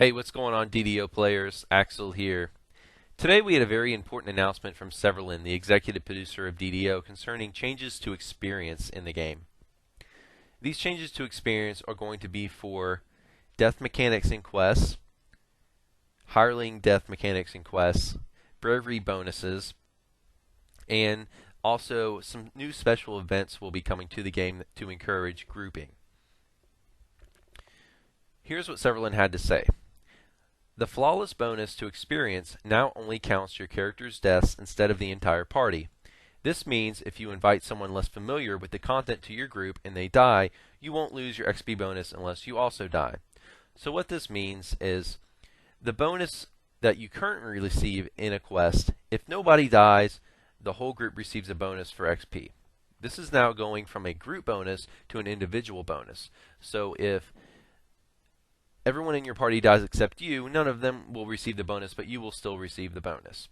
Hey, what's going on, DDO players? Axel here. Today we had a very important announcement from Severlin, the executive producer of DDO, concerning changes to experience in the game. These changes to experience are going to be for death mechanics and quests, hireling death mechanics and quests, bravery bonuses, and also some new special events will be coming to the game to encourage grouping. Here's what Severlin had to say. The flawless bonus to experience now only counts your character's deaths instead of the entire party. This means if you invite someone less familiar with the content to your group and they die, you won't lose your XP bonus unless you also die. So what this means is the bonus that you currently receive in a quest, if nobody dies, the whole group receives a bonus for XP. This is now going from a group bonus to an individual bonus. So if everyone in your party dies except you, none of them will receive the bonus, but you will still receive the bonus.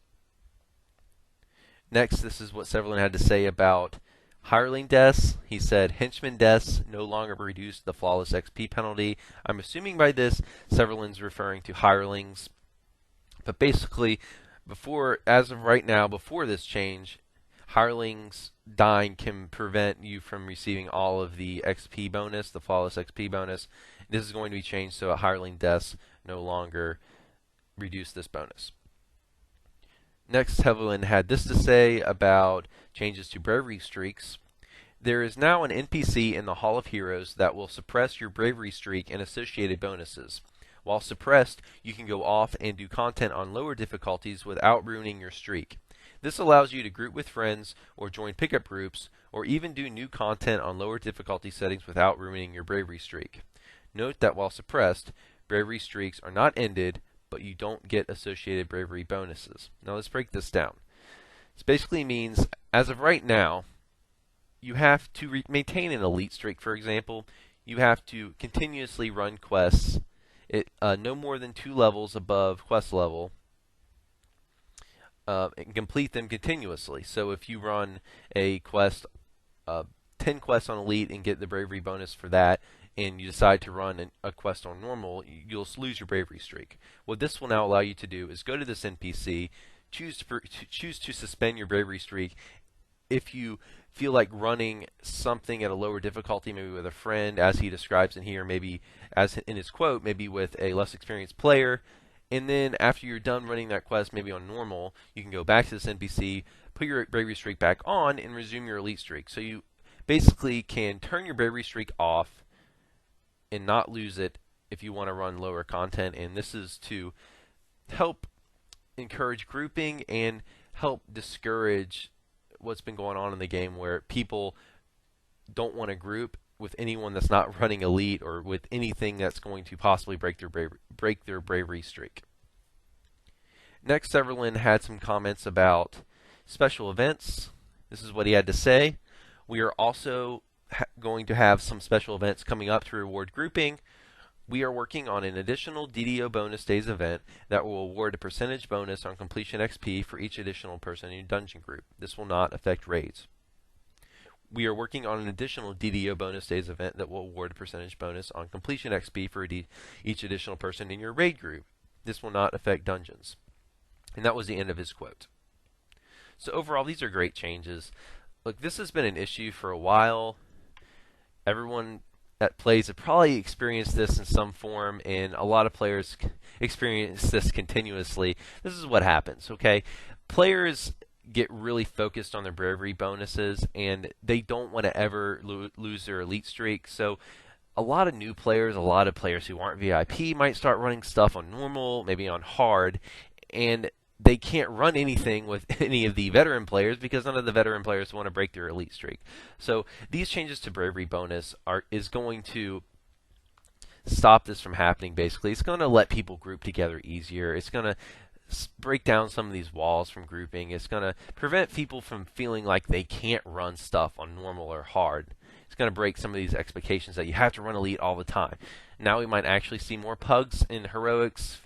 Next, this is what Severlin had to say about hireling deaths. He said, henchman deaths no longer reduce the flawless XP penalty. I'm assuming by this, Severlin's referring to hirelings. But basically, as of right now, before this change, hirelings dying can prevent you from receiving all of the XP bonus, the flawless XP bonus. This is going to be changed so hireling deaths no longer reduce this bonus. Next, Severlin had this to say about changes to bravery streaks. There is now an NPC in the Hall of Heroes that will suppress your bravery streak and associated bonuses. While suppressed, you can go off and do content on lower difficulties without ruining your streak. This allows you to group with friends or join pickup groups or even do new content on lower difficulty settings without ruining your bravery streak. Note that while suppressed, bravery streaks are not ended, but you don't get associated bravery bonuses. Now let's break this down. This basically means, as of right now, you have to maintain an elite streak, for example. You have to continuously run quests no more than 2 levels above quest level and complete them continuously. So if you run a quest, 10 quests on elite and get the bravery bonus for that, and you decide to run a quest on normal, you'll lose your bravery streak. What this will now allow you to do is go to this NPC, choose to suspend your bravery streak. If you feel like running something at a lower difficulty, maybe with a friend, as he describes in here, maybe as in his quote, maybe with a less experienced player, and then after you're done running that quest, maybe on normal, you can go back to this NPC, put your bravery streak back on, and resume your elite streak. So you basically can turn your bravery streak off and not lose it if you want to run lower content, and this is to help encourage grouping and help discourage what's been going on in the game where people don't want to group with anyone that's not running elite or with anything that's going to possibly break their bravery streak. Next, Severlin had some comments about special events. This is what he had to say. We are also going to have some special events coming up to reward grouping. We are working on an additional DDO bonus days event that will award a percentage bonus on completion XP for each additional person in your dungeon group. This will not affect raids. We are working on an additional DDO bonus days event that will award a percentage bonus on completion XP for each additional person in your raid group. This will not affect dungeons. And that was the end of his quote. So overall, these are great changes. Look, this has been an issue for a while. Everyone that plays have probably experienced this in some form, and a lot of players experience this continuously. This is what happens, okay? Players get really focused on their bravery bonuses, and they don't want to ever lose their elite streak. So a lot of new players, a lot of players who aren't VIP might start running stuff on normal, maybe on hard, and they can't run anything with any of the veteran players because none of the veteran players want to break their elite streak. So these changes to bravery bonus is going to stop this from happening. Basically, it's going to let people group together easier. It's going to break down some of these walls from grouping. It's going to prevent people from feeling like they can't run stuff on normal or hard. It's going to break some of these expectations that you have to run elite all the time. Now we might actually see more pugs in heroics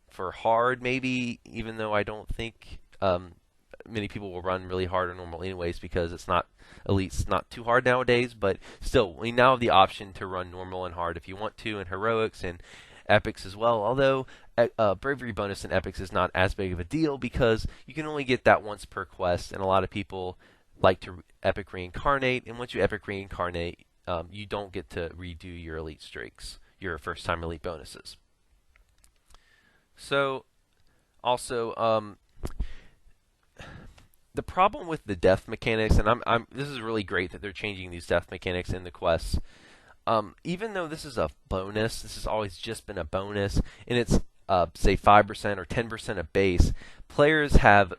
for hard, maybe, even though I don't think many people will run really hard or normal anyways because it's not elite's not too hard nowadays. But still, we now have the option to run normal and hard if you want to in heroics, and epics as well. Although bravery bonus in epics is not as big of a deal because you can only get that once per quest, and a lot of people like to epic reincarnate. And once you epic reincarnate, you don't get to redo your elite streaks, your first time elite bonuses. So, also, the problem with the death mechanics, and this is really great that they're changing these death mechanics in the quests. Even though this is a bonus, this has always just been a bonus, and it's say 5% or 10% of base. Players have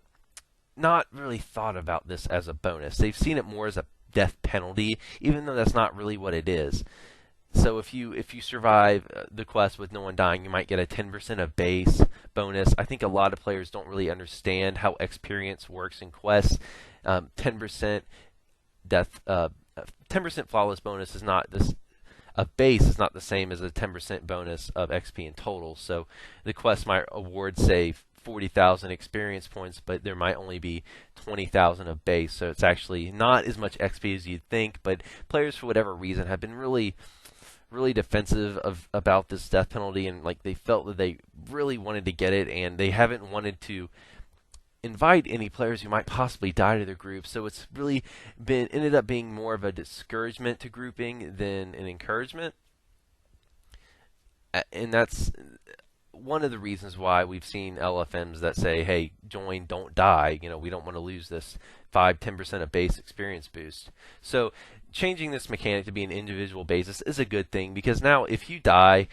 not really thought about this as a bonus. They've seen it more as a death penalty, even though that's not really what it is. So if you survive the quest with no one dying, you might get a 10% of base bonus. I think a lot of players don't really understand how experience works in quests. 10% death, 10% flawless bonus is not this. A base is not the same as a 10% bonus of XP in total. So the quest might award, say, 40,000 experience points, but there might only be 20,000 of base. So it's actually not as much XP as you'd think. But players, for whatever reason, have been really defensive about this death penalty, and like they felt that they really wanted to get it, and they haven't wanted to invite any players who might possibly die to their group. So it's really ended up being more of a discouragement to grouping than an encouragement, and that's one of the reasons why we've seen LFMs that say, hey, join, don't die. You know, we don't want to lose this 5-10% of base experience boost. So changing this mechanic to be an individual basis is a good thing, because now if you die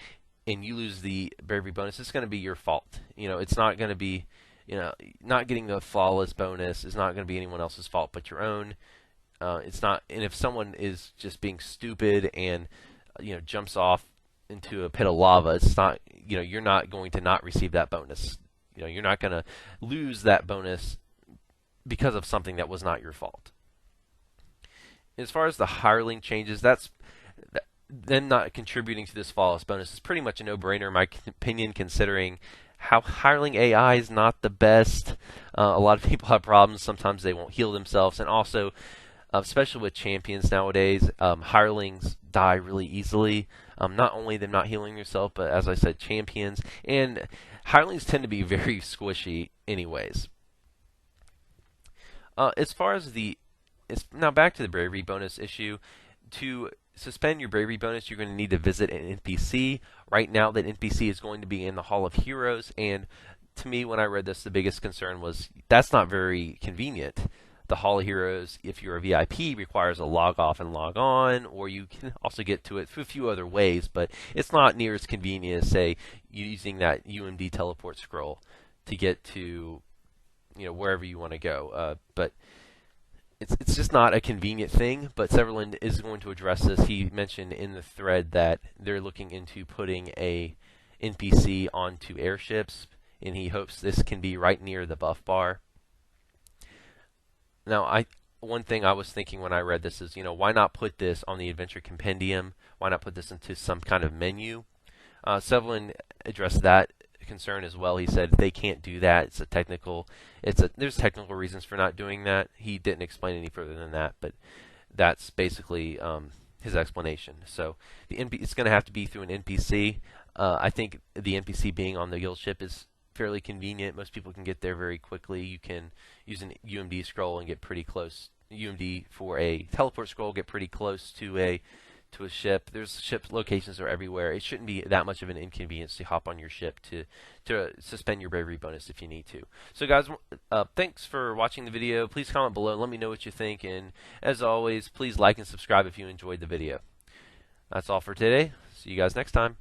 and you lose the bravery bonus, it's going to be your fault. You know, it's not going to be, you know, not getting the flawless bonus is not going to be anyone else's fault but your own. It's not, and if someone is just being stupid and, you know, jumps off into a pit of lava, it's not, you know, you're not going to not receive that bonus. You know, you're not going to lose that bonus because of something that was not your fault. As far as the hireling changes, that's them not contributing to this flawless bonus is pretty much a no-brainer in my opinion, considering how hireling AI is not the best. A lot of people have problems. Sometimes they won't heal themselves, and also, especially with champions nowadays, hirelings die really easily. Not only them not healing themselves, but as I said, champions. And hirelings tend to be very squishy anyways. As far as now back to the bravery bonus issue. To suspend your bravery bonus, you're going to need to visit an NPC. Right now, that NPC is going to be in the Hall of Heroes, and to me, when I read this, the biggest concern was that's not very convenient. The Hall of Heroes, if you're a VIP, requires a log off and log on, or you can also get to it through a few other ways, but it's not near as convenient as, say, using that UMD teleport scroll to get to, you know, wherever you want to go. But it's just not a convenient thing. But Severland is going to address this. He mentioned in the thread that they're looking into putting a NPC onto airships, and he hopes this can be right near the buff bar. Now, one thing I was thinking when I read this is, you know, why not put this on the Adventure Compendium? Why not put this into some kind of menu? Severland addressed that concern as well. He said they can't do that. There's technical reasons for not doing that. He didn't explain any further than that, but that's basically his explanation. So it's going to have to be through an NPC. I think the NPC being on the guild ship is fairly convenient. Most people can get there very quickly. You can use an UMD scroll and get pretty close. UMD for a teleport scroll, get pretty close to a ship. There's ship locations are everywhere. It shouldn't be that much of an inconvenience to hop on your ship to suspend your bravery bonus if you need to. So guys, thanks for watching the video. Please comment below and let me know what you think, and as always, please like and subscribe if you enjoyed the video. That's all for today. See you guys next time.